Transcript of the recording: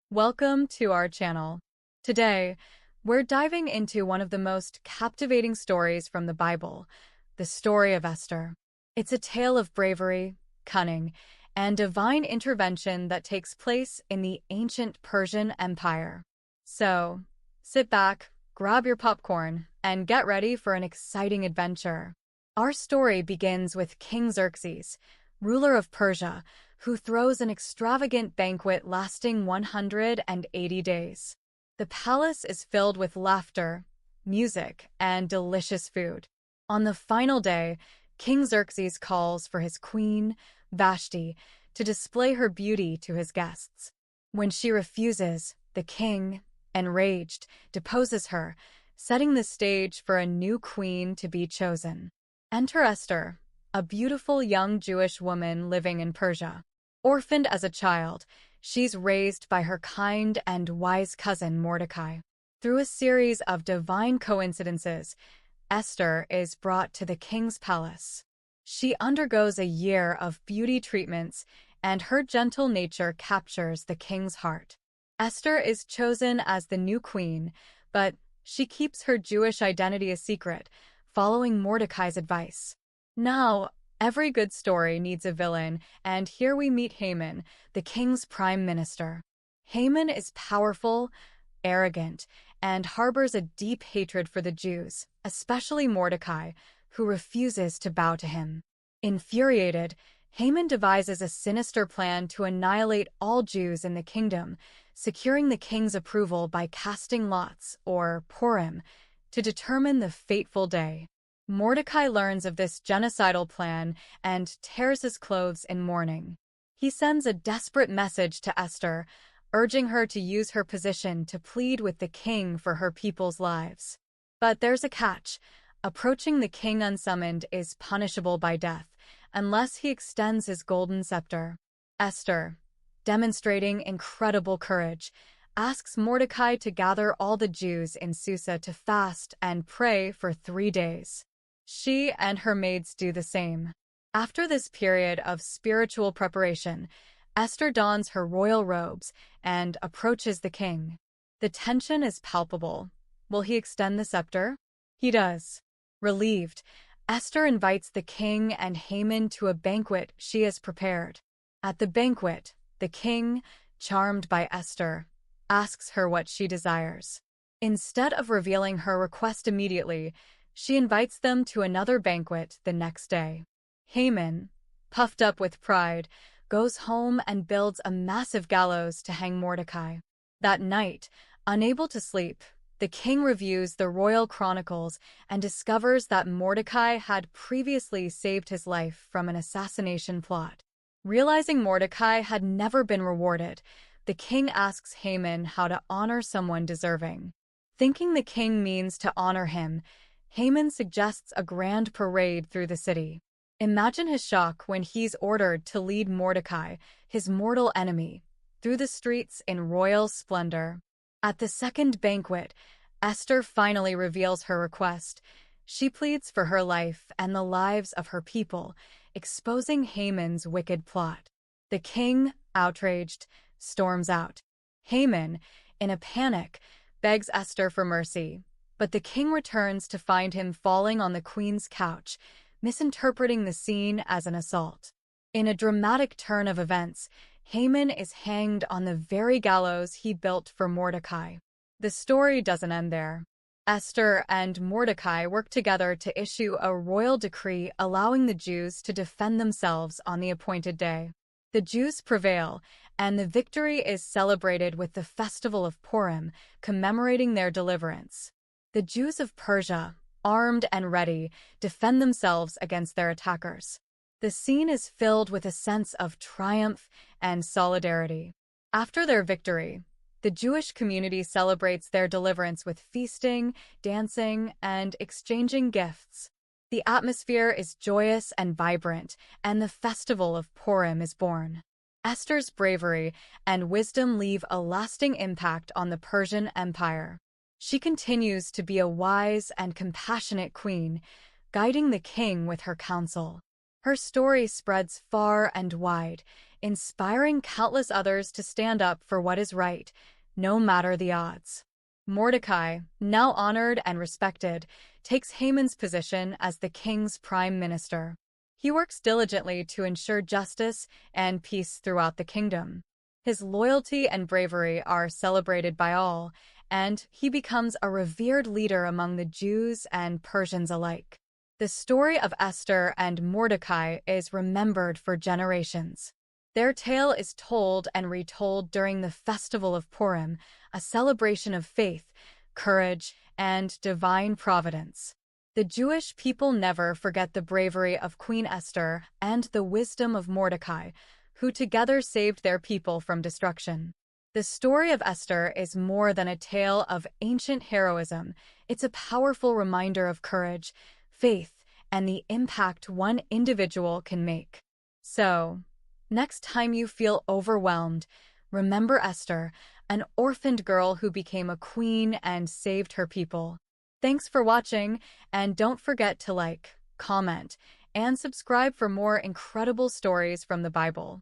Welcome to our channel. Today, we're diving into one of the most captivating stories from the Bible, the story of Esther. It's a tale of bravery, cunning, and divine intervention that takes place in the ancient Persian Empire. So, sit back, grab your popcorn, and get ready for an exciting adventure. Our story begins with King Xerxes, ruler of Persia, who throws an extravagant banquet lasting 180 days. The palace is filled with laughter, music, and delicious food. On the final day, King Xerxes calls for his queen, Vashti, to display her beauty to his guests. When she refuses, the king, enraged, deposes her, setting the stage for a new queen to be chosen. Enter Esther, a beautiful young Jewish woman living in Persia. Orphaned as a child, she's raised by her kind and wise cousin Mordecai. Through a series of divine coincidences, Esther is brought to the king's palace. She undergoes a year of beauty treatments, and her gentle nature captures the king's heart. Esther is chosen as the new queen, but she keeps her Jewish identity a secret, following Mordecai's advice. Now, every good story needs a villain, and here we meet Haman, the king's prime minister. Haman is powerful, arrogant, and harbors a deep hatred for the Jews, especially Mordecai, who refuses to bow to him. Infuriated, Haman devises a sinister plan to annihilate all Jews in the kingdom, securing the king's approval by casting lots, or Purim, to determine the fateful day. Mordecai learns of this genocidal plan and tears his clothes in mourning. He sends a desperate message to Esther, urging her to use her position to plead with the king for her people's lives. But there's a catch. Approaching the king unsummoned is punishable by death, unless he extends his golden scepter. Esther, demonstrating incredible courage, asks Mordecai to gather all the Jews in Susa to fast and pray for 3 days. She and her maids do the same. After this period of spiritual preparation, Esther dons her royal robes and approaches the king. The tension is palpable. Will he extend the scepter? He does. Relieved, Esther invites the king and Haman to a banquet she has prepared. At the banquet, the king, charmed by Esther, asks her what she desires. Instead of revealing her request immediately, she invites them to another banquet the next day. Haman, puffed up with pride, goes home and builds a massive gallows to hang Mordecai. That night, unable to sleep, the king reviews the royal chronicles and discovers that Mordecai had previously saved his life from an assassination plot. Realizing Mordecai had never been rewarded, the king asks Haman how to honor someone deserving. Thinking the king means to honor him, Haman suggests a grand parade through the city. Imagine his shock when he's ordered to lead Mordecai, his mortal enemy, through the streets in royal splendor. At the second banquet, Esther finally reveals her request. She pleads for her life and the lives of her people, exposing Haman's wicked plot. The king, outraged, storms out. Haman, in a panic, begs Esther for mercy, but the king returns to find him falling on the queen's couch, misinterpreting the scene as an assault. In a dramatic turn of events, Haman is hanged on the very gallows he built for Mordecai. The story doesn't end there. Esther and Mordecai work together to issue a royal decree allowing the Jews to defend themselves on the appointed day. The Jews prevail, and the victory is celebrated with the festival of Purim, commemorating their deliverance. The Jews of Persia, armed and ready, defend themselves against their attackers. The scene is filled with a sense of triumph and solidarity. After their victory, the Jewish community celebrates their deliverance with feasting, dancing, and exchanging gifts. The atmosphere is joyous and vibrant, and the festival of Purim is born. Esther's bravery and wisdom leave a lasting impact on the Persian Empire. She continues to be a wise and compassionate queen, guiding the king with her counsel. Her story spreads far and wide, inspiring countless others to stand up for what is right, no matter the odds. Mordecai, now honored and respected, takes Haman's position as the king's prime minister. He works diligently to ensure justice and peace throughout the kingdom. His loyalty and bravery are celebrated by all, and he becomes a revered leader among the Jews and Persians alike. The story of Esther and Mordecai is remembered for generations. Their tale is told and retold during the festival of Purim, a celebration of faith, courage, and divine providence. The Jewish people never forget the bravery of Queen Esther and the wisdom of Mordecai, who together saved their people from destruction. The story of Esther is more than a tale of ancient heroism. It's a powerful reminder of courage, faith, and the impact one individual can make. So, next time you feel overwhelmed, remember Esther, an orphaned girl who became a queen and saved her people. Thanks for watching, and don't forget to like, comment, and subscribe for more incredible stories from the Bible.